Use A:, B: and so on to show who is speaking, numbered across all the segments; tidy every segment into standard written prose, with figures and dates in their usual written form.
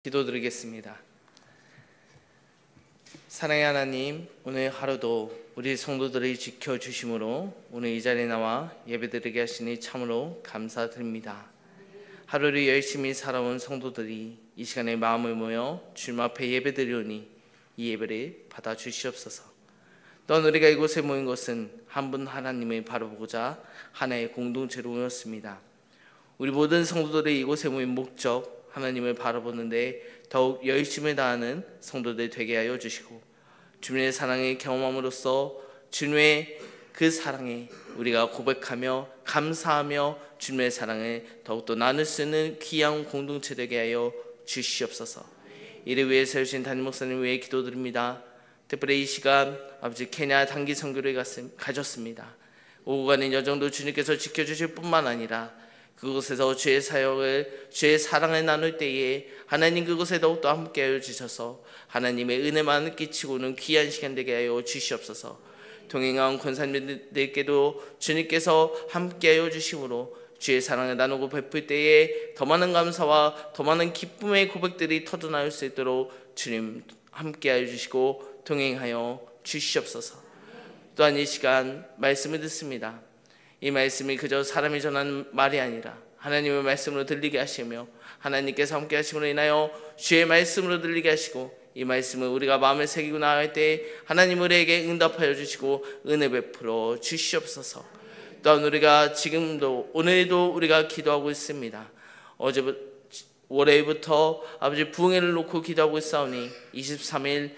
A: 기도드리겠습니다. 사랑의 하나님, 오늘 하루도 우리 성도들을 지켜주심으로 오늘 이 자리에 나와 예배드리게 하시니 참으로 감사드립니다. 하루를 열심히 살아온 성도들이 이 시간에 마음을 모여 주님 앞에 예배드리오니 이 예배를 받아주시옵소서. 또한 우리가 이곳에 모인 것은 한 분 하나님을 바라보고자 하나의 공동체로 모였습니다. 우리 모든 성도들이 이곳에 모인 목적, 하나님을 바라보는데 더욱 열심을 다하는 성도들 되게 하여 주시고, 주님의 사랑을 경험함으로써 주님의 그 사랑에 우리가 고백하며 감사하며 주님의 사랑을 더욱더 나눌 수 있는 귀한 공동체 되게 하여 주시옵소서. 이를 위해 세우신 담임 목사님 위해 기도드립니다. 특별히 이 시간 아버지 케냐 단기 선교를 가졌습니다. 오고 가는 여정도 주님께서 지켜주실 뿐만 아니라 그곳에서 주의 사역을, 주의 사랑을 나눌 때에 하나님 그곳에 더욱더 함께하여 주셔서 하나님의 은혜만 끼치고는 귀한 시간 되게 하여 주시옵소서. 동행한 권사님들께도 주님께서 함께하여 주심으로 주의 사랑을 나누고 베풀 때에 더 많은 감사와 더 많은 기쁨의 고백들이 터져나올 수 있도록 주님 함께하여 주시고 동행하여 주시옵소서. 또한 이 시간 말씀을 듣습니다. 이 말씀이 그저 사람이 전하는 말이 아니라 하나님의 말씀으로 들리게 하시며 하나님께서 함께 하심으로 인하여 주의 말씀으로 들리게 하시고 이 말씀을 우리가 마음에 새기고 나아갈 때 하나님 우리에게 응답하여 주시고 은혜 베풀어 주시옵소서. 또한 우리가 지금도 오늘도 우리가 기도하고 있습니다. 월요일부터 아버지 부흥회를 놓고 기도하고 있사오니 23일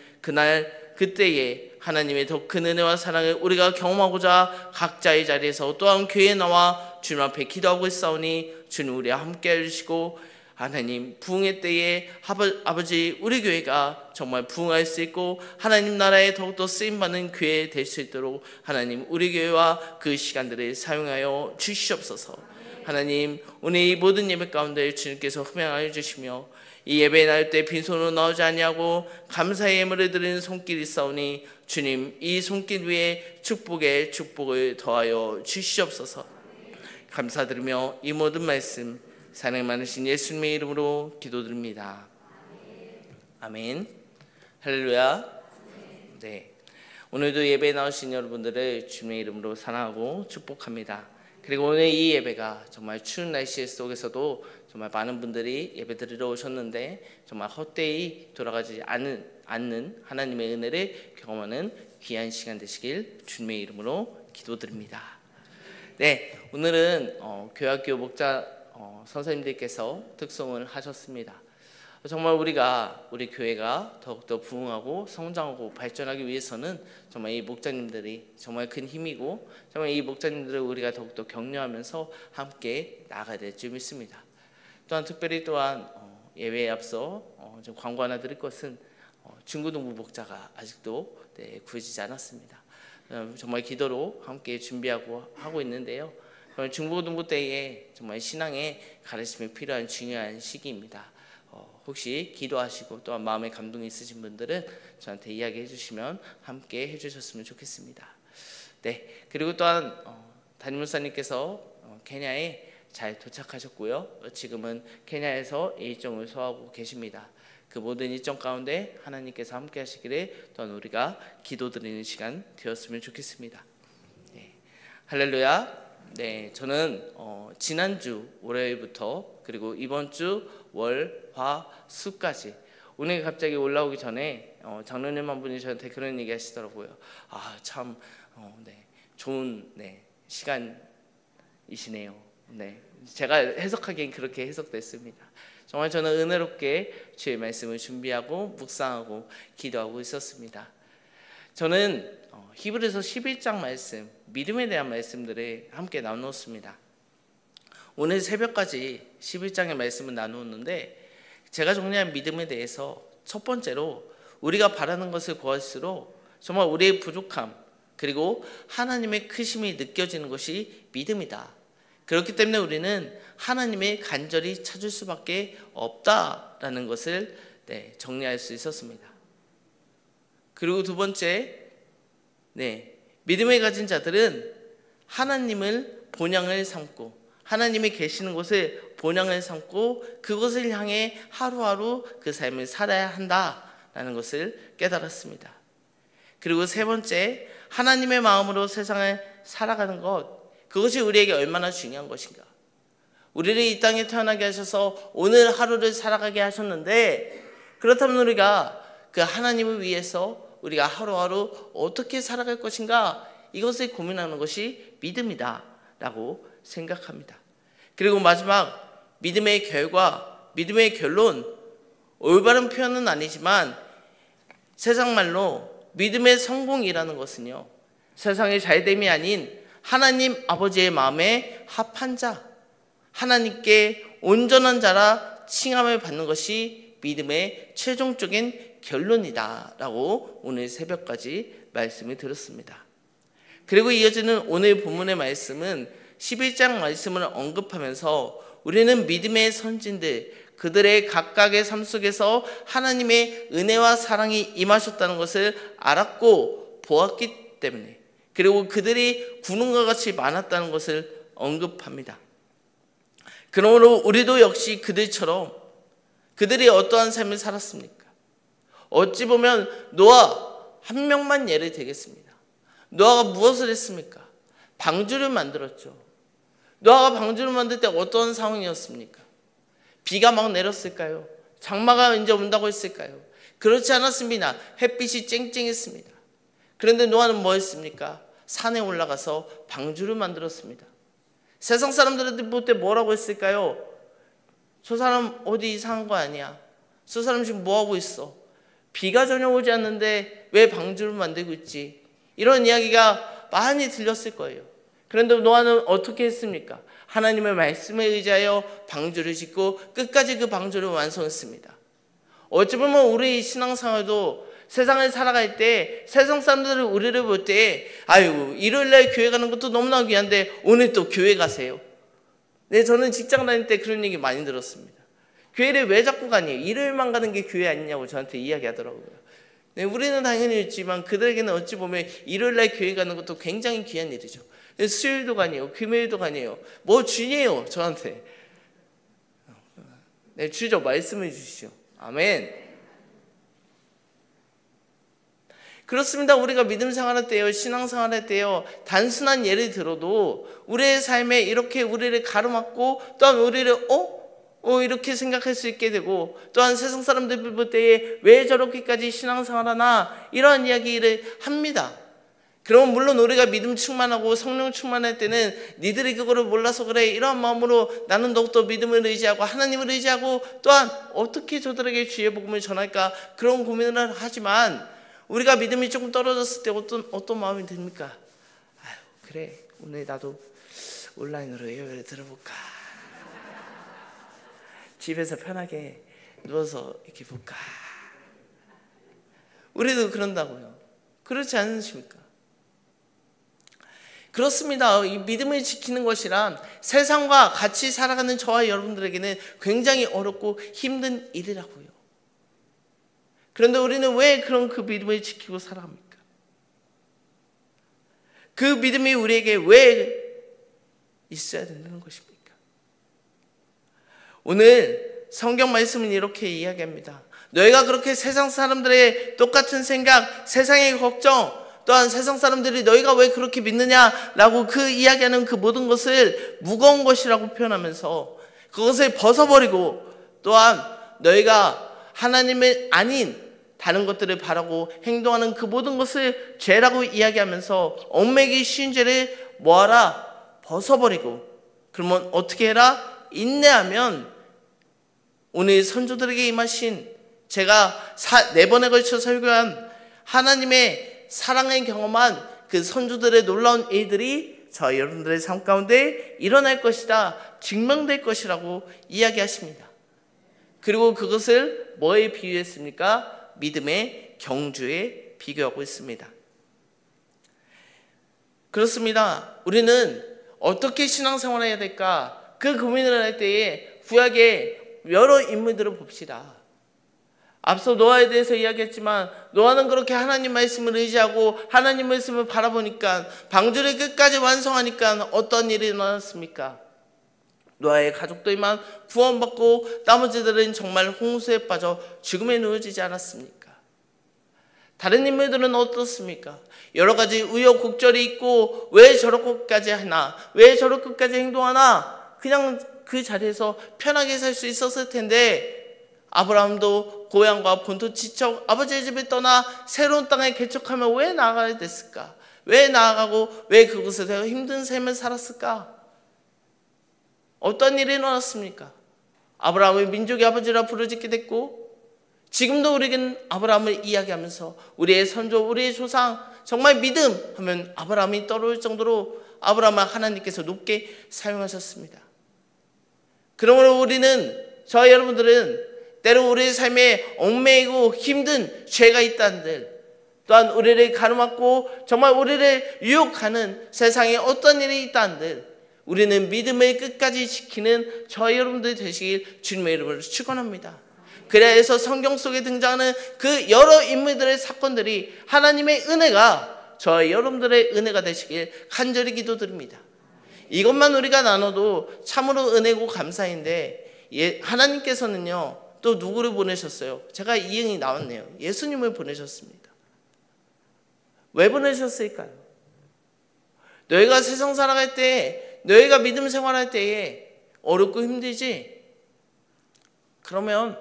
A: 그때에 하나님의 더 큰 은혜와 사랑을 우리가 경험하고자 각자의 자리에서 또한 교회에 나와 주님 앞에 기도하고 있사오니 주님 우리와 함께 해주시고 하나님 부흥의 때에 아버지 우리 교회가 정말 부흥할 수 있고 하나님 나라에 더욱더 쓰임받는 교회 될 수 있도록 하나님 우리 교회와 그 시간들을 사용하여 주시옵소서. 하나님 오늘 이 모든 예배 가운데 주님께서 흠양하여 주시며 이 예배 나올 때 빈손으로 나오지 아니하고 감사의 예물을 드리는 손길이 있사오니 주님 이 손길 위에 축복을 더하여 주시옵소서. 감사드리며 이 모든 말씀 사랑 많으신 예수님의 이름으로 기도드립니다. 아멘. 할렐루야. 네, 오늘도 예배에 나오신 여러분들을 주님의 이름으로 사랑하고 축복합니다. 그리고 오늘 이 예배가 정말 추운 날씨 속에서도 정말 많은 분들이 예배 드리러 오셨는데 정말 헛되이 돌아가지 않는 하나님의 은혜를 경험하는 귀한 시간 되시길 주님의 이름으로 기도드립니다. 네, 오늘은 교학교 목자 선생님들께서 특송을 하셨습니다. 정말 우리 교회가 더욱더 부흥하고 성장하고 발전하기 위해서는 정말 이 목자님들이 정말 큰 힘이고 정말 이 목자님들을 우리가 더욱더 격려하면서 함께 나아가야 될 줄 믿습니다. 또한 특별히 예배에 앞서 좀 광고 하나 드릴 것은 중고등부 목자가 아직도 구해지지 않았습니다. 정말 기도로 함께 준비하고 하고 있는데요. 중고등부 때에 정말 신앙의 가르침이 필요한 중요한 시기입니다. 혹시 기도하시고 또한 마음에 감동이 있으신 분들은 저한테 이야기해 주시면 함께 해주셨으면 좋겠습니다. 네, 그리고 또한 담임 목사님께서 케냐에 잘 도착하셨고요. 지금은 케냐에서 일정을 소화하고 계십니다. 그 모든 일정 가운데 하나님께서 함께 하시기를 또한 우리가 기도드리는 시간 되었으면 좋겠습니다. 네, 할렐루야. 네, 저는 지난주 월요일부터 그리고 이번 주 월, 화, 수까지 오늘 갑자기 올라오기 전에 장로님 한 분이 저한테 그런 얘기 하시더라고요. 참 좋은 시간이시네요. 네, 제가 해석하기엔 그렇게 해석됐습니다. 정말 저는 은혜롭게 주의 말씀을 준비하고 묵상하고 기도하고 있었습니다. 저는 히브리서 11장 말씀, 믿음에 대한 말씀들을 함께 나누었습니다. 오늘 새벽까지 11장의 말씀을 나누었는데 제가 정리한 믿음에 대해서 첫 번째로 우리가 바라는 것을 구할수록 정말 우리의 부족함 그리고 하나님의 크심이 느껴지는 것이 믿음이다. 그렇기 때문에 우리는 하나님의 간절히 찾을 수밖에 없다라는 것을 정리할 수 있었습니다. 그리고 두 번째, 믿음을 가진 자들은 하나님을 본향을 삼고 하나님이 계시는 곳을 본향을 삼고 그곳을 향해 하루하루 그 삶을 살아야 한다라는 것을 깨달았습니다. 그리고 세 번째, 하나님의 마음으로 세상을 살아가는 것, 그것이 우리에게 얼마나 중요한 것인가. 우리를 이 땅에 태어나게 하셔서 오늘 하루를 살아가게 하셨는데, 그렇다면 우리가 그 하나님을 위해서 우리가 하루하루 어떻게 살아갈 것인가, 이것을 고민하는 것이 믿음이다 라고 생각합니다. 그리고 마지막, 믿음의 결과, 믿음의 결론, 올바른 표현은 아니지만 세상 말로 믿음의 성공이라는 것은요, 세상의 잘됨이 아닌 하나님 아버지의 마음에 합한 자, 하나님께 온전한 자라 칭함을 받는 것이 믿음의 최종적인 결론이다 라고 오늘 새벽까지 말씀을 들었습니다. 그리고 이어지는 오늘 본문의 말씀은 11장 말씀을 언급하면서 우리는 믿음의 선진들, 그들의 각각의 삶 속에서 하나님의 은혜와 사랑이 임하셨다는 것을 알았고 보았기 때문에, 그리고 그들이 구름과 같이 많았다는 것을 언급합니다. 그러므로 우리도 역시 그들처럼 그들이 어떠한 삶을 살았습니까? 어찌 보면 노아 한 명만 예를 들겠습니다. 노아가 무엇을 했습니까? 방주를 만들었죠. 노아가 방주를 만들 때 어떤 상황이었습니까? 비가 막 내렸을까요? 장마가 이제 온다고 했을까요? 그렇지 않았습니다. 햇빛이 쨍쨍했습니다. 그런데 노아는 뭐 했습니까? 산에 올라가서 방주를 만들었습니다. 세상 사람들한테 볼 때 뭐라고 했을까요? 저 사람 어디 이상한 거 아니야? 저 사람 지금 뭐 하고 있어? 비가 전혀 오지 않는데 왜 방주를 만들고 있지? 이런 이야기가 많이 들렸을 거예요. 그런데 노아는 어떻게 했습니까? 하나님의 말씀에 의지하여 방주를 짓고 끝까지 그 방주를 완성했습니다. 어찌 보면 우리 신앙생활도 세상을 살아갈 때 세상 사람들이 우리를 볼 때 아유 일요일날 교회 가는 것도 너무나 귀한데 오늘 또 교회 가세요. 네, 저는 직장 다닐 때 그런 얘기 많이 들었습니다. 교회를 왜 자꾸 가니? 일요일만 가는 게 교회 아니냐고 저한테 이야기하더라고요. 네, 우리는 당연히 있지만 그들에게는 어찌 보면 일요일날 교회 가는 것도 굉장히 귀한 일이죠. 수요일도 가니요, 금요일도 가니요. 뭐 주니에요 저한테. 네, 주죠. 말씀해 주시죠. 아멘. 그렇습니다. 우리가 믿음 생활할 때요, 신앙 생활할 때요, 단순한 예를 들어도 우리의 삶에 이렇게 우리를 가로막고 또한 우리를 이렇게 생각할 수 있게 되고, 또한 세상 사람들 볼 때에 왜 저렇게까지 신앙 생활하나 이러한 이야기를 합니다. 그럼 물론 우리가 믿음 충만하고 성령 충만할 때는 니들이 그거를 몰라서 그래 이러한 마음으로 나는 더욱더 믿음을 의지하고 하나님을 의지하고 또한 어떻게 저들에게 주의 복음을 전할까 그런 고민을 하지만, 우리가 믿음이 조금 떨어졌을 때 어떤 마음이 듭니까? 아유 그래 오늘 나도 온라인으로 예배를 들어볼까, 집에서 편하게 누워서 이렇게 볼까. 우리도 그런다고요. 그렇지 않으십니까? 그렇습니다. 이 믿음을 지키는 것이란 세상과 같이 살아가는 저와 여러분들에게는 굉장히 어렵고 힘든 일이라고요. 그런데 우리는 왜 그런 그 믿음을 지키고 살아갑니까? 그 믿음이 우리에게 왜 있어야 된다는 것입니까? 오늘 성경 말씀은 이렇게 이야기합니다. 너희가 그렇게 세상 사람들의 똑같은 생각, 세상의 걱정, 또한 세상 사람들이 너희가 왜 그렇게 믿느냐라고 그 이야기하는 그 모든 것을 무거운 것이라고 표현하면서 그것을 벗어버리고, 또한 너희가 하나님의 아닌 다른 것들을 바라고 행동하는 그 모든 것을 죄라고 이야기하면서 얽매기 쉬운 죄를 뭐하라? 벗어버리고, 그러면 어떻게 해라? 인내하면 오늘 선조들에게 임하신 제가 4번에 걸쳐 설교한 하나님의 사랑을 경험한 그 선조들의 놀라운 일들이 저희 여러분들의 삶 가운데 일어날 것이다, 증명될 것이라고 이야기하십니다. 그리고 그것을 뭐에 비유했습니까? 믿음의 경주에 비교하고 있습니다. 그렇습니다. 우리는 어떻게 신앙생활을 해야 될까? 그 고민을 할 때에 구약의 여러 인물들을 봅시다. 앞서 노아에 대해서 이야기했지만 노아는 그렇게 하나님 말씀을 의지하고 하나님 말씀을 바라보니까 방주를 끝까지 완성하니까 어떤 일이 일어났습니까? 노아의 가족들만 구원받고 나머지들은 정말 홍수에 빠져 죽음에 누워지지 않았습니까? 다른 인물들은 어떻습니까? 여러 가지 우여곡절이 있고 왜 저렇게까지 하나? 왜 저렇게까지 행동하나? 그냥 그 자리에서 편하게 살 수 있었을 텐데 아브라함도 고향과 본토 지척 아버지의 집을 떠나 새로운 땅에 개척하며 왜 나아가야 됐을까? 왜 나아가고 왜 그곳에서 힘든 삶을 살았을까? 어떤 일이 일어났습니까? 아브라함을 민족의 아버지라 부르짖게 됐고 지금도 우리는 아브라함을 이야기하면서 우리의 선조, 우리의 조상 정말 믿음 하면 아브라함이 떠오를 정도로 아브라함을 하나님께서 높게 사용하셨습니다. 그러므로 우리는 저와 여러분들은 때로 우리의 삶에 얽매이고 힘든 죄가 있다는들 또한 우리를 가로막고 정말 우리를 유혹하는 세상에 어떤 일이 있다는들 우리는 믿음을 끝까지 지키는 저와 여러분들이 되시길 주님의 이름으로 축원합니다. 그래야 해서 성경 속에 등장하는 그 여러 인물들의 사건들이 하나님의 은혜가 저와 여러분들의 은혜가 되시길 간절히 기도드립니다. 이것만 우리가 나눠도 참으로 은혜고 감사인데 하나님께서는요 또 누구를 보내셨어요? 제가 이응이 나왔네요. 예수님을 보내셨습니다. 왜 보내셨을까요? 너희가 세상 살아갈 때 너희가 믿음 생활할 때에 어렵고 힘들지? 그러면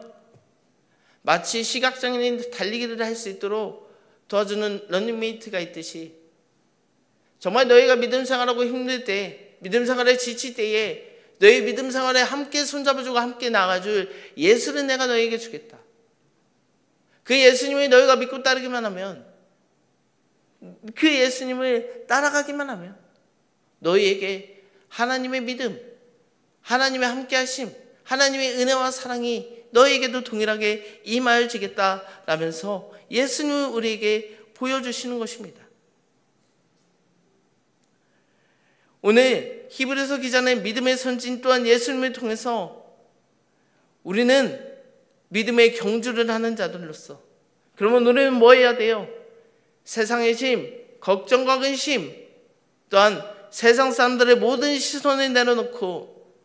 A: 마치 시각장애인 달리기를 할 수 있도록 도와주는 러닝메이트가 있듯이 정말 너희가 믿음 생활하고 힘들 때 믿음 생활에 지칠 때에 너희 믿음 생활에 함께 손잡아주고 함께 나가줄 예수를 내가 너희에게 주겠다. 그 예수님을 너희가 믿고 따르기만 하면 그 예수님을 따라가기만 하면 너희에게 하나님의 믿음, 하나님의 함께하심, 하나님의 은혜와 사랑이 너희에게도 동일하게 임하여 지겠다라면서 예수님을 우리에게 보여주시는 것입니다. 오늘 히브리서 기자는 믿음의 선진 또한 예수님을 통해서 우리는 믿음의 경주를 하는 자들로서 그러면 우리는 뭐 해야 돼요? 세상의 짐, 걱정과 근심 또한 세상 사람들의 모든 시선을 내려놓고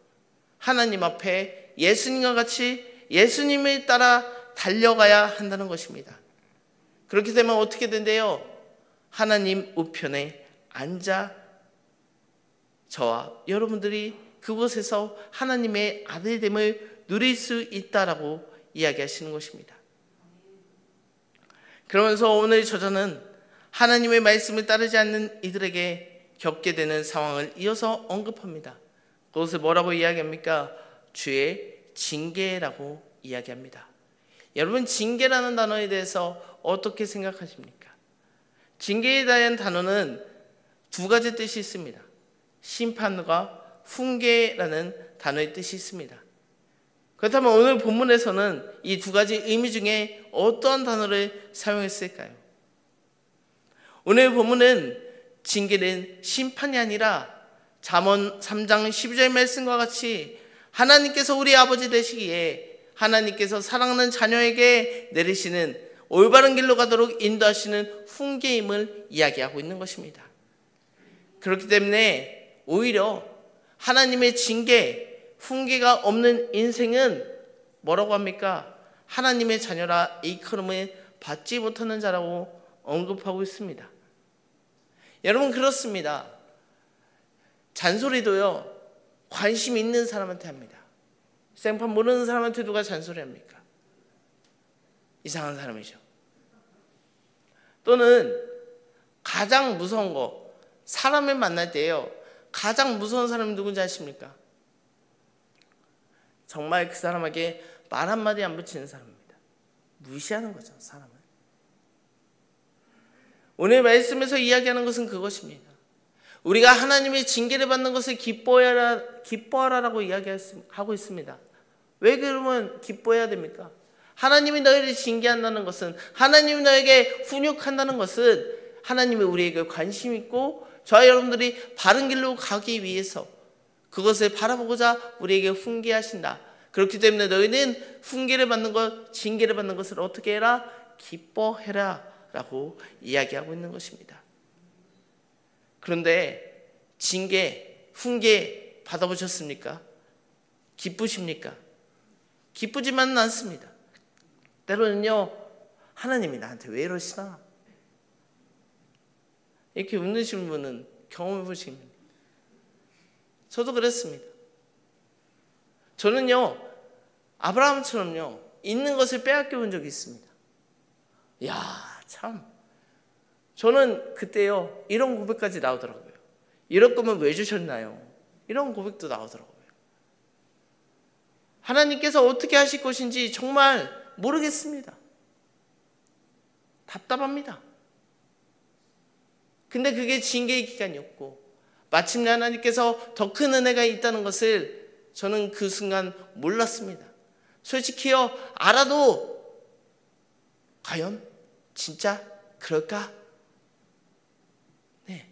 A: 하나님 앞에 예수님과 같이 예수님을 따라 달려가야 한다는 것입니다. 그렇게 되면 어떻게 된대요? 하나님 우편에 앉아 저와 여러분들이 그곳에서 하나님의 아들됨을 누릴 수 있다라고 이야기하시는 것입니다. 그러면서 오늘 저자는 하나님의 말씀을 따르지 않는 이들에게 겪게 되는 상황을 이어서 언급합니다. 그것을 뭐라고 이야기합니까? 주의 징계라고 이야기합니다. 여러분 징계라는 단어에 대해서 어떻게 생각하십니까? 징계에 대한 단어는 두 가지 뜻이 있습니다. 심판과 훈계라는 단어의 뜻이 있습니다. 그렇다면 오늘 본문에서는 이 두 가지 의미 중에 어떤 단어를 사용했을까요? 오늘 본문은 징계는 심판이 아니라 잠언 3장 12절 말씀과 같이 하나님께서 우리 아버지 되시기에 하나님께서 사랑하는 자녀에게 내리시는 올바른 길로 가도록 인도하시는 훈계임을 이야기하고 있는 것입니다. 그렇기 때문에 오히려 하나님의 징계, 훈계가 없는 인생은 뭐라고 합니까? 하나님의 자녀라 일컬음을 받지 못하는 자라고 언급하고 있습니다. 여러분 그렇습니다. 잔소리도요 관심 있는 사람한테 합니다. 생판 모르는 사람한테 누가 잔소리합니까? 이상한 사람이죠. 또는 가장 무서운 거 사람을 만날 때요 가장 무서운 사람이 누군지 아십니까? 정말 그 사람에게 말 한마디 안 붙이는 사람입니다. 무시하는 거죠, 사람을. 오늘 말씀에서 이야기하는 것은 그것입니다. 우리가 하나님의 징계를 받는 것을 기뻐하라라고 이야기하고 있습니다. 왜 그러면 기뻐해야 됩니까? 하나님이 너희를 징계한다는 것은 하나님이 너에게 훈육한다는 것은 하나님이 우리에게 관심 있고 저와 여러분들이 바른 길로 가기 위해서 그것을 바라보고자 우리에게 훈계하신다. 그렇기 때문에 너희는 훈계를 받는 것, 징계를 받는 것을 어떻게 해라? 기뻐해라 라고 이야기하고 있는 것입니다. 그런데 징계, 훈계 받아보셨습니까? 기쁘십니까? 기쁘지만은 않습니다. 때로는요, 하나님이 나한테 왜 이러시나? 이렇게 웃으시는 분은 경험해 보신 겁니다. 저도 그랬습니다. 저는요, 아브라함처럼요, 있는 것을 빼앗겨 본 적이 있습니다. 야, 참. 저는 그때요, 이런 고백까지 나오더라고요. 이럴 거면 왜 주셨나요? 이런 고백도 나오더라고요. 하나님께서 어떻게 하실 것인지 정말 모르겠습니다. 답답합니다. 근데 그게 징계의 기간이었고, 마침내 하나님께서 더 큰 은혜가 있다는 것을 저는 그 순간 몰랐습니다. 솔직히요, 알아도 과연 진짜 그럴까? 네,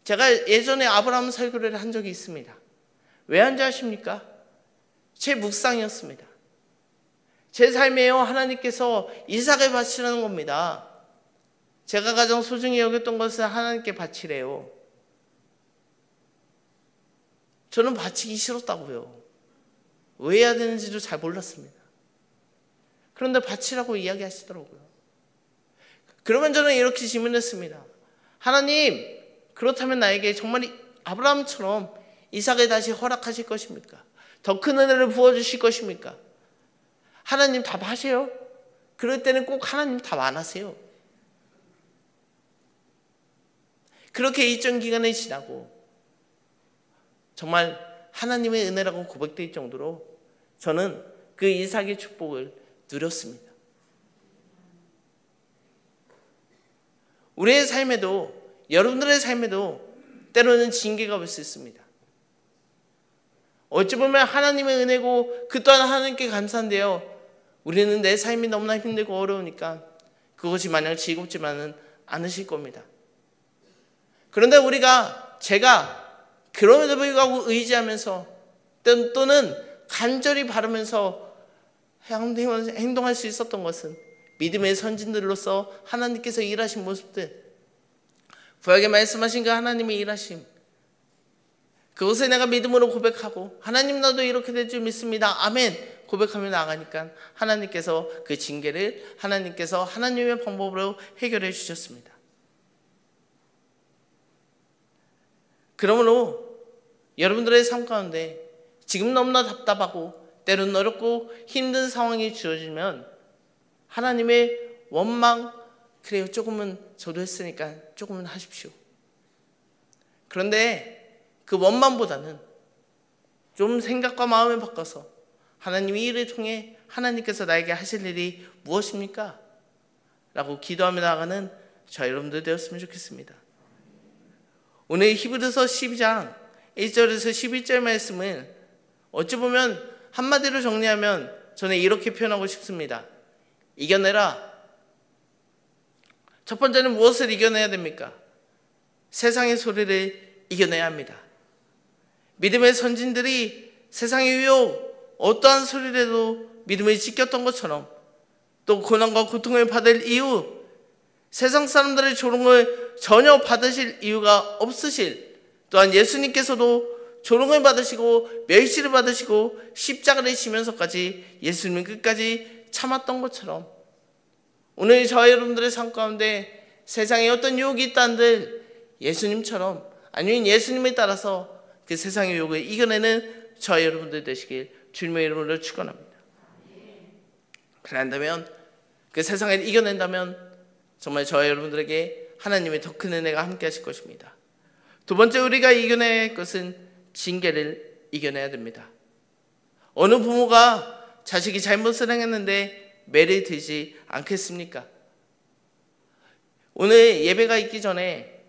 A: 제가 예전에 아브라함 설교를 한 적이 있습니다. 왜 한지 아십니까? 제 묵상이었습니다. 제 삶에요, 하나님께서 이삭을 바치라는 겁니다. 제가 가장 소중히 여겼던 것을 하나님께 바치래요. 저는 바치기 싫었다고요. 왜 해야 되는지도 잘 몰랐습니다. 그런데 바치라고 이야기하시더라고요. 그러면 저는 이렇게 질문했습니다. 하나님, 그렇다면 나에게 정말 아브라함처럼 이삭을 다시 허락하실 것입니까? 더 큰 은혜를 부어주실 것입니까? 하나님 답하세요. 그럴 때는 꼭 하나님 답 안 하세요. 그렇게 일정 기간이 지나고 정말 하나님의 은혜라고 고백될 정도로 저는 그 이삭의 축복을 누렸습니다. 우리의 삶에도, 여러분들의 삶에도 때로는 징계가 올 수 있습니다. 어찌 보면 하나님의 은혜고 그 또한 하나님께 감사한데요, 우리는 내 삶이 너무나 힘들고 어려우니까 그것이 마냥 즐겁지만은 않으실 겁니다. 그런데 제가 그럼에도 불구하고 의지하면서 또는 간절히 바르면서 행동할 수 있었던 것은 믿음의 선진들로서 하나님께서 일하신 모습들, 구약에 말씀하신 그 하나님의 일하심, 그것을 내가 믿음으로 고백하고 하나님 나도 이렇게 될 줄 믿습니다, 아멘 고백하며 나가니까 하나님께서 그 징계를 하나님께서 하나님의 방법으로 해결해 주셨습니다. 그러므로 여러분들의 삶 가운데 지금 너무나 답답하고 때로는 어렵고 힘든 상황이 주어지면 하나님의 원망, 그래요, 조금은 저도 했으니까 조금은 하십시오. 그런데 그 원망보다는 좀 생각과 마음을 바꿔서 하나님이 이를 통해 하나님께서 나에게 하실 일이 무엇입니까? 라고 기도하며 나가는 저 여러분들 되었으면 좋겠습니다. 오늘 히브리서 12장 1절에서 11절 말씀을 어찌 보면 한마디로 정리하면 저는 이렇게 표현하고 싶습니다. 이겨내라. 첫 번째는 무엇을 이겨내야 됩니까? 세상의 소리를 이겨내야 합니다. 믿음의 선진들이 세상의 유혹, 어떠한 소리라도 믿음을 지켰던 것처럼 또 고난과 고통을 받을 이유, 세상 사람들의 조롱을 전혀 받으실 이유가 없으실, 또한 예수님께서도 조롱을 받으시고 멸시를 받으시고 십자가를 지면서까지 예수님은 끝까지 참았던 것처럼 오늘 저 여러분들의 삶 가운데 세상에 어떤 유혹이 있다 한들 예수님처럼, 아니면 예수님에 따라서 그 세상의 유혹을 이겨내는 저 여러분들 되시길 주님의 이름으로 축원합니다. 그런다면 그 세상을 이겨낸다면 정말 저 여러분들에게 하나님의 더 큰 은혜가 함께 하실 것입니다. 두 번째, 우리가 이겨내야 할 것은 징계를 이겨내야 됩니다. 어느 부모가 자식이 잘못을 행했는데 매를 들지 않겠습니까? 오늘 예배가 있기 전에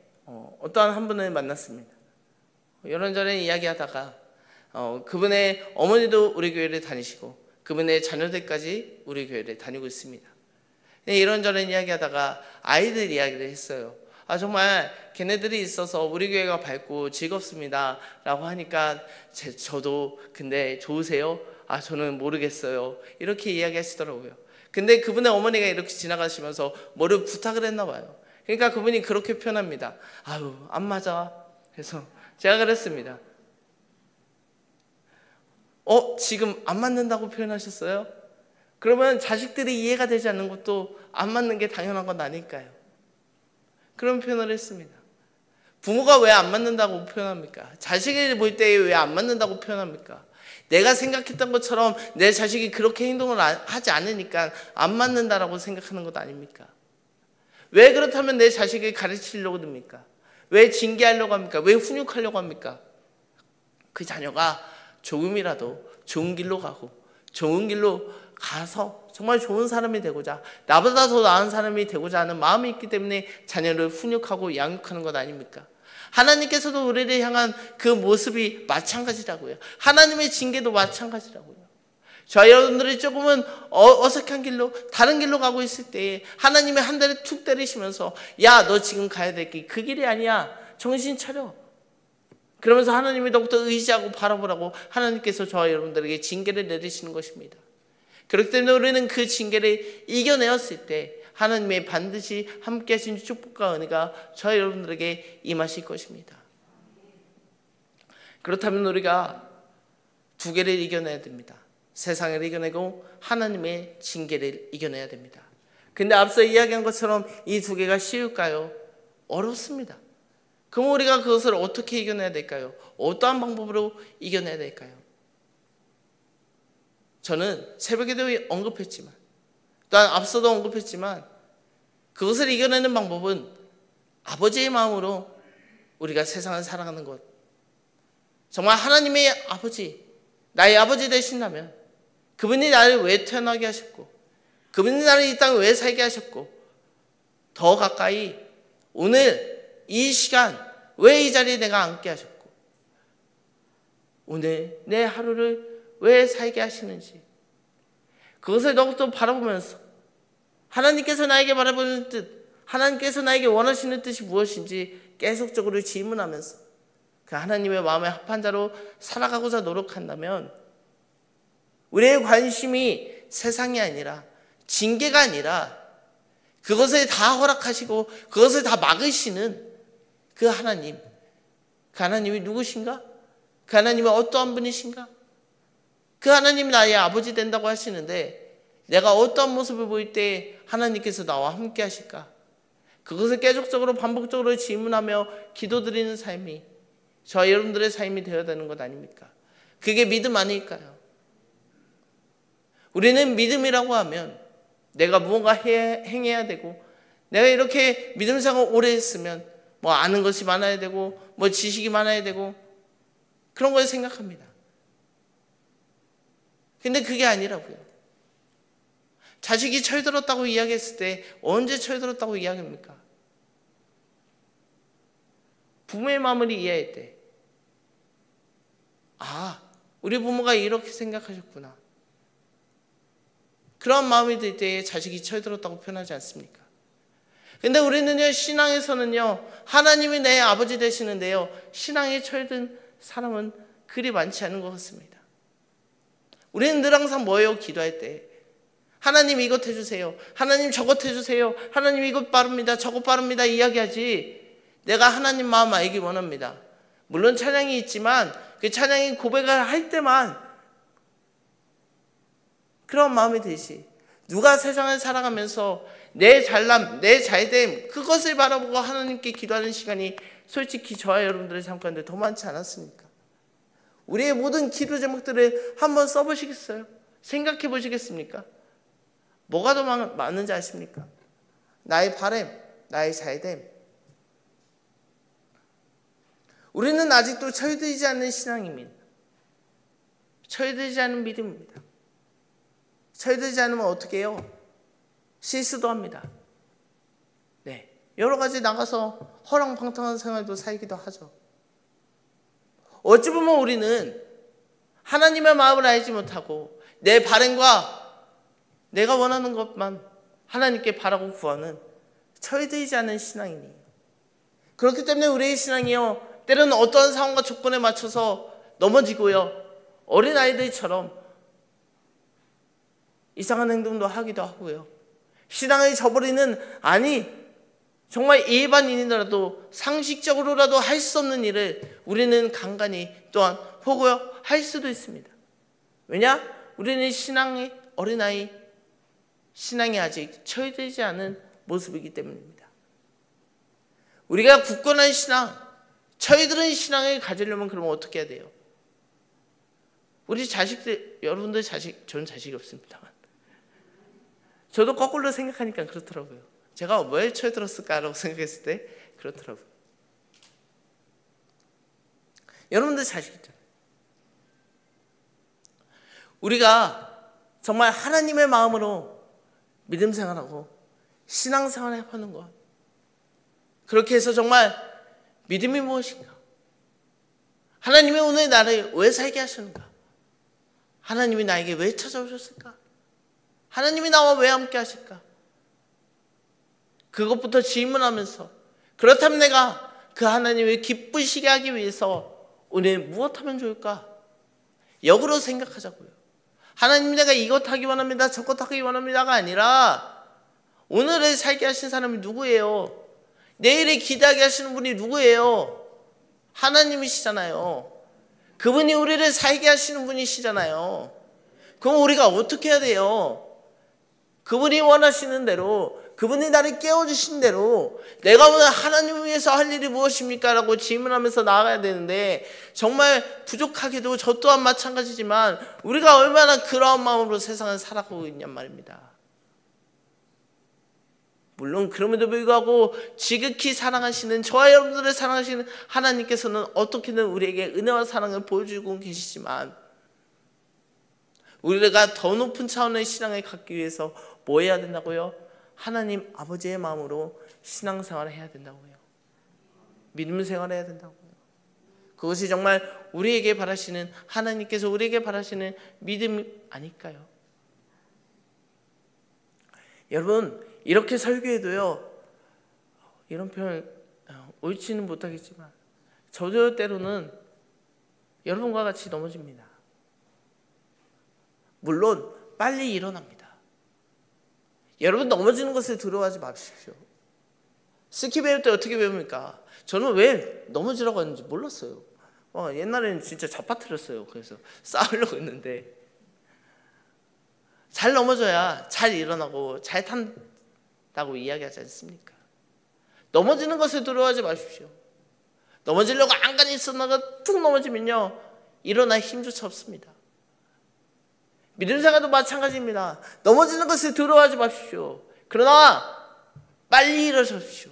A: 어떠한 한 분을 만났습니다. 이런저런 이야기하다가 그분의 어머니도 우리 교회를 다니시고 그분의 자녀들까지 우리 교회를 다니고 있습니다. 이런저런 이야기하다가 아이들 이야기를 했어요. 정말 걔네들이 있어서 우리 교회가 밝고 즐겁습니다 라고 하니까 저도 근데 좋으세요? 저는 모르겠어요. 이렇게 이야기하시더라고요. 근데 그분의 어머니가 이렇게 지나가시면서 뭐를 부탁을 했나 봐요. 그러니까 그분이 그렇게 표현합니다. 안 맞아. 그래서 제가 그랬습니다. 지금 안 맞는다고 표현하셨어요? 그러면 자식들이 이해가 되지 않는 것도 안 맞는 게 당연한 건 아닐까요? 그런 표현을 했습니다. 부모가 왜 안 맞는다고 표현합니까? 자식을 볼 때 왜 안 맞는다고 표현합니까? 내가 생각했던 것처럼 내 자식이 그렇게 행동을 하지 않으니까 안 맞는다라고 생각하는 것 아닙니까? 왜 그렇다면 내 자식을 가르치려고 듭니까? 왜 징계하려고 합니까? 왜 훈육하려고 합니까? 그 자녀가 조금이라도 좋은 길로 가고 좋은 길로 가서 정말 좋은 사람이 되고자, 나보다 더 나은 사람이 되고자 하는 마음이 있기 때문에 자녀를 훈육하고 양육하는 것 아닙니까? 하나님께서도 우리를 향한 그 모습이 마찬가지라고요. 하나님의 징계도 마찬가지라고요. 저 여러분들이 조금은 어색한 길로, 다른 길로 가고 있을 때에 하나님이 한 대를 툭 때리시면서, 야, 너 지금 가야 될 길 그 길이 아니야, 정신 차려. 그러면서 하나님이 더욱더 의지하고 바라보라고 하나님께서 저와 여러분들에게 징계를 내리시는 것입니다. 그렇기 때문에 우리는 그 징계를 이겨내었을 때 하나님의 반드시 함께 하신 축복과 은혜가 저와 여러분들에게 임하실 것입니다. 그렇다면 우리가 두 개를 이겨내야 됩니다. 세상을 이겨내고 하나님의 징계를 이겨내야 됩니다. 근데 앞서 이야기한 것처럼 이 두 개가 쉬울까요? 어렵습니다. 그럼 우리가 그것을 어떻게 이겨내야 될까요? 어떠한 방법으로 이겨내야 될까요? 저는 새벽에도 언급했지만, 또한 앞서도 언급했지만, 그것을 이겨내는 방법은 아버지의 마음으로 우리가 세상을 살아가는 것. 정말 하나님의 아버지, 나의 아버지 되신다면 그분이 나를 왜 태어나게 하셨고, 그분이 나를 이 땅에 왜 살게 하셨고, 더 가까이 오늘 이 시간 왜 이 자리에 내가 앉게 하셨고, 오늘 내 하루를 왜 살게 하시는지, 그것을 더욱더 바라보면서 하나님께서 나에게 바라보는 뜻, 하나님께서 나에게 원하시는 뜻이 무엇인지 계속적으로 질문하면서 그 하나님의 마음에 합한 자로 살아가고자 노력한다면, 우리의 관심이 세상이 아니라, 징계가 아니라, 그것을 다 허락하시고 그것을 다 막으시는 그 하나님, 그 하나님이 누구신가? 그 하나님이 어떠한 분이신가? 그 하나님이 나의 아버지 된다고 하시는데 내가 어떠한 모습을 보일 때 하나님께서 나와 함께 하실까? 그것을 계속적으로 반복적으로 질문하며 기도드리는 삶이 저와 여러분들의 삶이 되어야 되는 것 아닙니까? 그게 믿음 아닐까요? 우리는 믿음이라고 하면 내가 무언가 행해야 되고, 내가 이렇게 믿음 생활 오래 했으면 뭐 아는 것이 많아야 되고, 뭐 지식이 많아야 되고, 그런 걸 생각합니다. 근데 그게 아니라고요. 자식이 철들었다고 이야기했을 때 언제 철들었다고 이야기합니까? 부모의 마음을 이해할 때, 우리 부모가 이렇게 생각하셨구나, 그런 마음이 들 때에 자식이 철들었다고 표현하지 않습니까? 근데 우리는요, 신앙에서는요, 하나님이 내 아버지 되시는데요, 신앙에 철든 사람은 그리 많지 않은 것 같습니다. 우리는 늘 항상 뭐예요? 기도할 때 하나님 이것 해주세요, 하나님 저것 해주세요, 하나님 이것 빠릅니다, 저것 빠릅니다 이야기하지, 내가 하나님 마음 알기 원합니다. 물론 찬양이 있지만 그 찬양이 고백을 할 때만 그런 마음이 들지, 누가 세상을 살아가면서 내 잘남, 내 잘됨, 그것을 바라보고 하나님께 기도하는 시간이 솔직히 저와 여러분들의 삶 가운데 더 많지 않았습니까? 우리의 모든 기도 제목들을 한번 써보시겠어요? 생각해 보시겠습니까? 뭐가 더 많은지 아십니까? 나의 바람, 나의 잘됨. 우리는 아직도 철들지 않는 신앙입니다. 철들지 않는 믿음입니다. 철들지 않으면 어떻게 해요? 실수도 합니다. 네, 여러 가지 나가서 허랑방탕한 생활도 살기도 하죠. 어찌 보면 우리는 하나님의 마음을 알지 못하고 내 바람과 내가 원하는 것만 하나님께 바라고 구하는 철들지 않은 신앙이니, 그렇기 때문에 우리의 신앙이요, 때로는 어떠한 상황과 조건에 맞춰서 넘어지고요, 어린아이들처럼 이상한 행동도 하기도 하고요, 신앙을 저버리는, 정말 일반인이라도 상식적으로라도 할 수 없는 일을 우리는 간간히 또한 혹여 할 수도 있습니다. 왜냐? 우리는 신앙의 어린아이, 신앙이 아직 처해되지 않은 모습이기 때문입니다. 우리가 굳건한 신앙, 처해들은 신앙을 가지려면 그러면 어떻게 해야 돼요? 우리 자식들, 여러분들 자식, 저는 자식이 없습니다만 저도 거꾸로 생각하니까 그렇더라고요. 제가 왜 처해들었을까라고 생각했을 때 그렇더라고요. 여러분들 자식 있잖아요. 우리가 정말 하나님의 마음으로 믿음 생활하고 신앙 생활을 해보는 것, 그렇게 해서 정말 믿음이 무엇인가? 하나님이 오늘 나를 왜 살게 하셨는가? 하나님이 나에게 왜 찾아오셨을까? 하나님이 나와 왜 함께 하실까? 그것부터 질문하면서, 그렇다면 내가 그 하나님을 기쁘시게 하기 위해서 오늘 무엇하면 좋을까? 역으로 생각하자고요. 하나님, 내가 이것 하기 원합니다, 저것 하기 원합니다가 아니라 오늘을 살게 하신 사람이 누구예요? 내일을 기대하게 하시는 분이 누구예요? 하나님이시잖아요. 그분이 우리를 살게 하시는 분이시잖아요. 그럼 우리가 어떻게 해야 돼요? 그분이 원하시는 대로, 그분이 나를 깨워주신 대로 내가 오늘 하나님을 위해서 할 일이 무엇입니까? 라고 질문하면서 나아가야 되는데, 정말 부족하게도 저 또한 마찬가지지만 우리가 얼마나 그러한 마음으로 세상을 살아가고 있냔 말입니다. 물론 그럼에도 불구하고 지극히 사랑하시는, 저와 여러분들을 사랑하시는 하나님께서는 어떻게든 우리에게 은혜와 사랑을 보여주고 계시지만, 우리가 더 높은 차원의 신앙을 갖기 위해서 뭐 해야 된다고요? 하나님 아버지의 마음으로 신앙생활을 해야 된다고요. 믿음 생활을 해야 된다고요. 그것이 정말 우리에게 바라시는, 하나님께서 우리에게 바라시는 믿음 아닐까요? 여러분, 이렇게 설교해도요, 이런 표현 옳지는 못하겠지만 저도 때로는 여러분과 같이 넘어집니다. 물론 빨리 일어납니다. 여러분, 넘어지는 것을 두려워하지 마십시오. 스키 배울 때 어떻게 배웁니까? 저는 왜 넘어지라고 하는지 몰랐어요. 옛날에는 진짜 잡아뜨렸어요. 그래서 싸우려고 했는데, 잘 넘어져야 잘 일어나고 잘 탄다고 이야기하지 않습니까? 넘어지는 것을 두려워하지 마십시오. 넘어지려고 안간히 있었다가 툭 넘어지면요, 일어날 힘조차 없습니다. 믿음 생활도 마찬가지입니다. 넘어지는 것을 두려워하지 마십시오. 그러나 빨리 일어서십시오.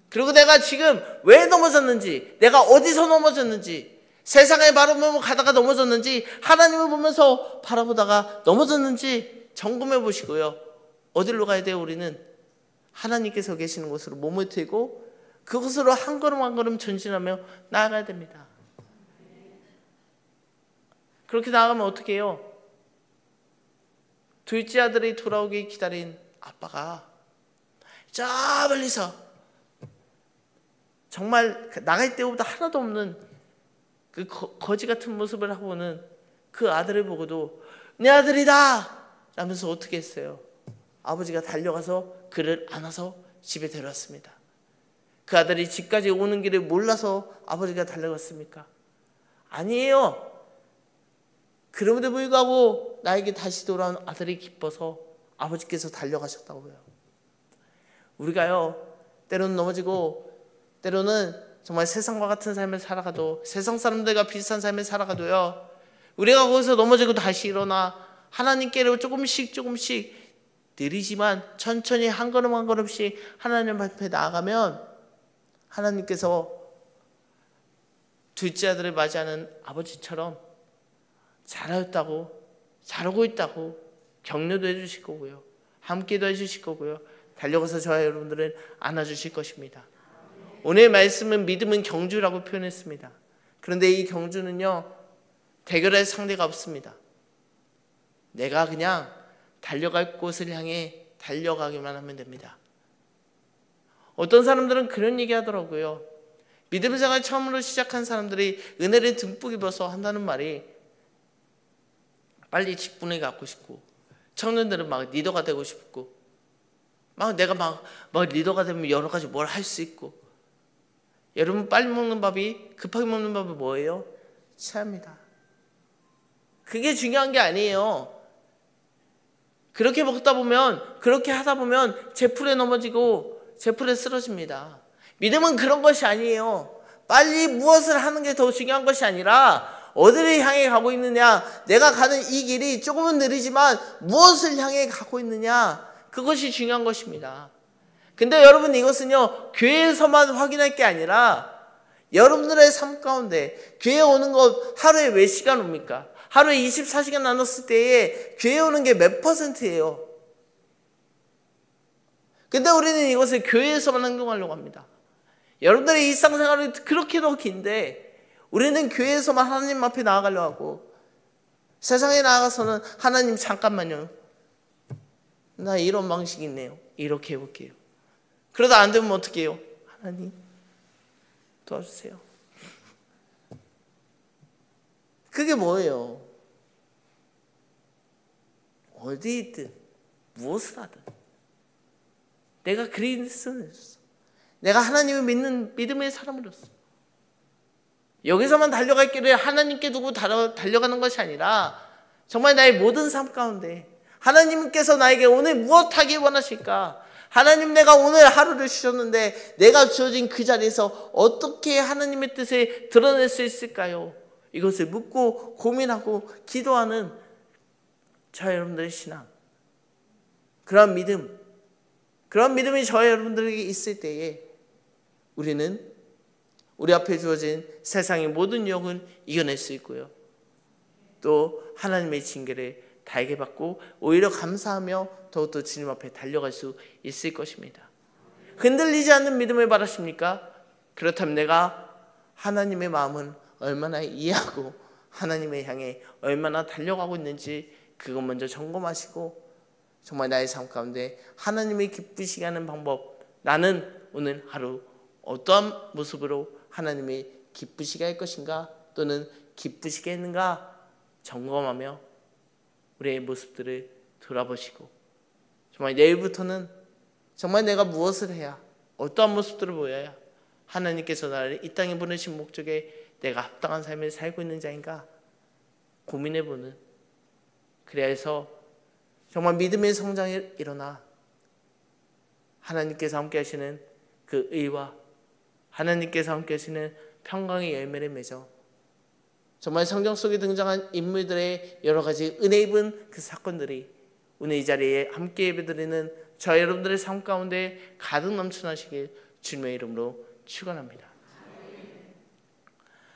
A: 그리고 내가 지금 왜 넘어졌는지, 내가 어디서 넘어졌는지, 세상을 바라보며 가다가 넘어졌는지, 하나님을 보면서 바라보다가 넘어졌는지 점검해 보시고요. 어디로 가야 돼요? 우리는 하나님께서 계시는 곳으로 몸을 틀고 그곳으로 한 걸음 한 걸음 전진하며 나아가야 됩니다. 그렇게 나아가면 어떻게 해요? 둘째 아들이 돌아오기 기다린 아빠가 저 멀리서 정말 나갈 때보다 하나도 없는 그 거지 같은 모습을 하고는 그 아들을 보고도 내 아들이다! 라면서 어떻게 했어요? 아버지가 달려가서 그를 안아서 집에 데려왔습니다. 그 아들이 집까지 오는 길을 몰라서 아버지가 달려갔습니까? 아니에요. 그럼에도 불구하고 나에게 다시 돌아온 아들이 기뻐서 아버지께서 달려가셨다고요. 우리가요, 때로는 넘어지고 때로는 정말 세상과 같은 삶을 살아가도, 세상 사람들과 비슷한 삶을 살아가도요, 우리가 거기서 넘어지고 다시 일어나 하나님께로 조금씩 느리지만 천천히 한 걸음 한 걸음씩 하나님 앞에 나아가면 하나님께서 둘째 아들을 맞이하는 아버지처럼 잘하였다고, 잘하고 있다고 격려도 해주실 거고요, 함께도 해주실 거고요, 달려가서 저와 여러분들을 안아주실 것입니다. 오늘 말씀은 믿음은 경주라고 표현했습니다. 그런데 이 경주는요, 대결할 상대가 없습니다. 내가 그냥 달려갈 곳을 향해 달려가기만 하면 됩니다. 어떤 사람들은 그런 얘기 하더라고요. 믿음 생활 처음으로 시작한 사람들이 은혜를 듬뿍 입어서 한다는 말이, 빨리 직분을 갖고 싶고, 청년들은 막 리더가 되고 싶고, 내가 막 리더가 되면 여러 가지 뭘 할 수 있고. 여러분, 빨리 먹는 밥이, 급하게 먹는 밥이 뭐예요? 체합니다. 그게 중요한 게 아니에요. 그렇게 먹다 보면, 그렇게 하다 보면 제풀에 넘어지고 제풀에 쓰러집니다. 믿음은 그런 것이 아니에요. 빨리 무엇을 하는 게 더 중요한 것이 아니라 어디를 향해 가고 있느냐, 내가 가는 이 길이 조금은 느리지만 무엇을 향해 가고 있느냐, 그것이 중요한 것입니다. 근데 여러분, 이것은요 교회에서만 확인할 게 아니라 여러분들의 삶 가운데, 교회 오는 것 하루에 몇 시간 옵니까? 하루에 24시간 나눴을 때에 교회 오는 게 몇 %예요? 근데 우리는 이것을 교회에서만 행동하려고 합니다. 여러분들의 일상생활이 그렇게도 긴데 우리는 교회에서만 하나님 앞에 나아가려고 하고, 세상에 나아가서는 하나님 잠깐만요, 나 이런 방식이 있네요, 이렇게 해볼게요. 그러다 안 되면 어떻게 해요? 하나님 도와주세요. 그게 뭐예요? 어디 있든 무엇을 하든 내가 그리스도인이었어, 내가 하나님을 믿는 믿음의 사람으로서 여기서만 달려갈 길을 하나님께 두고 달려가는 것이 아니라 정말 나의 모든 삶 가운데 하나님께서 나에게 오늘 무엇하기 원하실까? 하나님, 내가 오늘 하루를 주셨는데 내가 주어진 그 자리에서 어떻게 하나님의 뜻을 드러낼 수 있을까요? 이것을 묻고 고민하고 기도하는 저와 여러분들의 신앙, 그런 믿음이 저와 여러분들에게 있을 때에 우리는 우리 앞에 주어진 세상의 모든 유혹은 이겨낼 수 있고요, 또 하나님의 징계를 달게 받고 오히려 감사하며 더욱더 주님 앞에 달려갈 수 있을 것입니다. 흔들리지 않는 믿음을 바라십니까? 그렇다면 내가 하나님의 마음은 얼마나 이해하고 하나님을 향해 얼마나 달려가고 있는지 그것 먼저 점검하시고, 정말 나의 삶 가운데 하나님이 기쁘시게 하는 방법, 나는 오늘 하루 어떠한 모습으로 하나님이 기쁘시게 할 것인가, 또는 기쁘시게 했는가 점검하며 우리의 모습들을 돌아보시고, 정말 내일부터는 정말 내가 무엇을 해야, 어떠한 모습들을 보여야 하나님께서 나를 이 땅에 보내신 목적에 내가 합당한 삶을 살고 있는 자인가 고민해보는, 그래야 해서 정말 믿음의 성장이 일어나 하나님께서 함께 하시는 그 의와 하나님께서 함께 하시는 평강의 열매를 맺어 정말 성경 속에 등장한 인물들의 여러 가지 은혜 입은 그 사건들이 오늘 이 자리에 함께 예배드리는 저 여러분들의 삶 가운데 가득 넘쳐나시길 주님의 이름으로 축원합니다.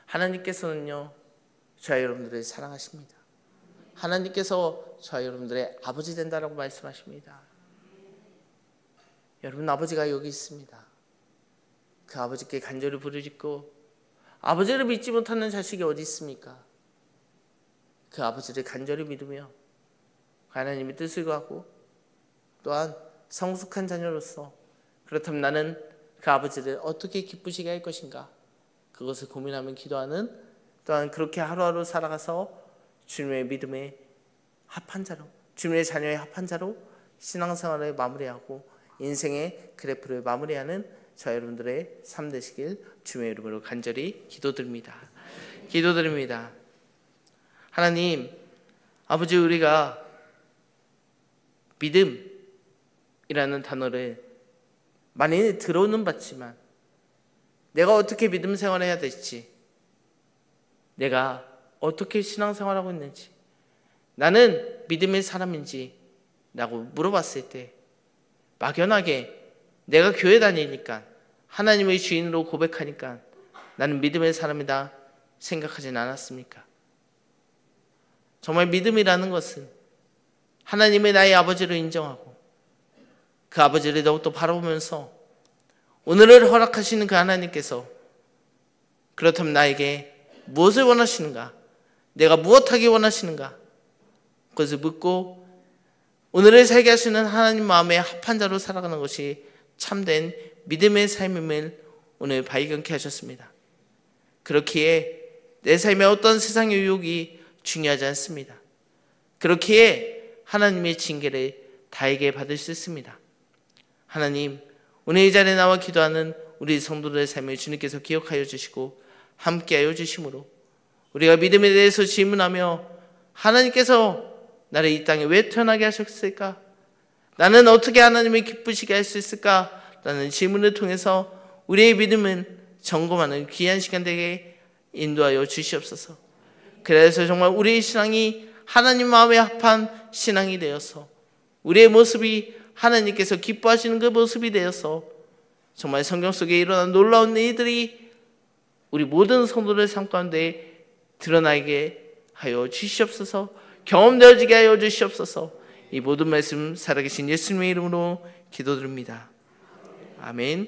A: 하나님께서는요 저와 여러분들을 사랑하십니다. 하나님께서 저와 여러분들의 아버지 된다라고 말씀하십니다. 여러분, 아버지가 여기 있습니다. 그 아버지께 간절히 부르짖고, 아버지를 믿지 못하는 자식이 어디 있습니까? 그 아버지를 간절히 믿으며 하나님의 뜻을 구하고, 또한 성숙한 자녀로서 그렇다면 나는 그 아버지를 어떻게 기쁘시게 할 것인가, 그것을 고민하며 기도하는, 또한 그렇게 하루하루 살아가서 주님의 믿음에 합한 자로, 주님의 자녀의 합한 자로 신앙생활을 마무리하고 인생의 그래프를 마무리하는 저 여러분들의 삶 되시길 주님의 이름으로 간절히 기도드립니다. 하나님 아버지, 우리가 믿음이라는 단어를 많이 들어는 봤지만 내가 어떻게 믿음 생활을 해야 될지, 내가 어떻게 신앙생활하고 있는지, 나는 믿음의 사람인지 라고 물어봤을 때 막연하게 내가 교회 다니니까, 하나님의 주인으로 고백하니까 나는 믿음의 사람이다 생각하진 않았습니까? 정말 믿음이라는 것은 하나님의 나의 아버지로 인정하고 그 아버지를 더욱더 바라보면서 오늘을 허락하시는 그 하나님께서 그렇다면 나에게 무엇을 원하시는가, 내가 무엇하기 원하시는가, 그것을 묻고 오늘을 살게 하시는 하나님 마음에 합한 자로 살아가는 것이 참된 믿음의 삶임을 오늘 발견케 하셨습니다. 그렇기에 내 삶에 어떤 세상의 유혹이 중요하지 않습니다. 그렇기에 하나님의 징계를 다에게 받을 수 있습니다. 하나님, 오늘 이 자리에 나와 기도하는 우리 성도들의 삶을 주님께서 기억하여 주시고 함께하여 주심으로 우리가 믿음에 대해서 질문하며 하나님께서 나를 이 땅에 왜 태어나게 하셨을까? 나는 어떻게 하나님을 기쁘시게 할 수 있을까? 라는 질문을 통해서 우리의 믿음은 점검하는 귀한 시간 되게 인도하여 주시옵소서. 그래서 정말 우리의 신앙이 하나님 마음에 합한 신앙이 되어서 우리의 모습이 하나님께서 기뻐하시는 그 모습이 되어서 정말 성경 속에 일어난 놀라운 일들이 우리 모든 성도들 삶 가운데 드러나게 하여 주시옵소서. 경험되어지게 하여 주시옵소서. 이 모든 말씀 살아계신 예수님의 이름으로 기도드립니다. 아멘.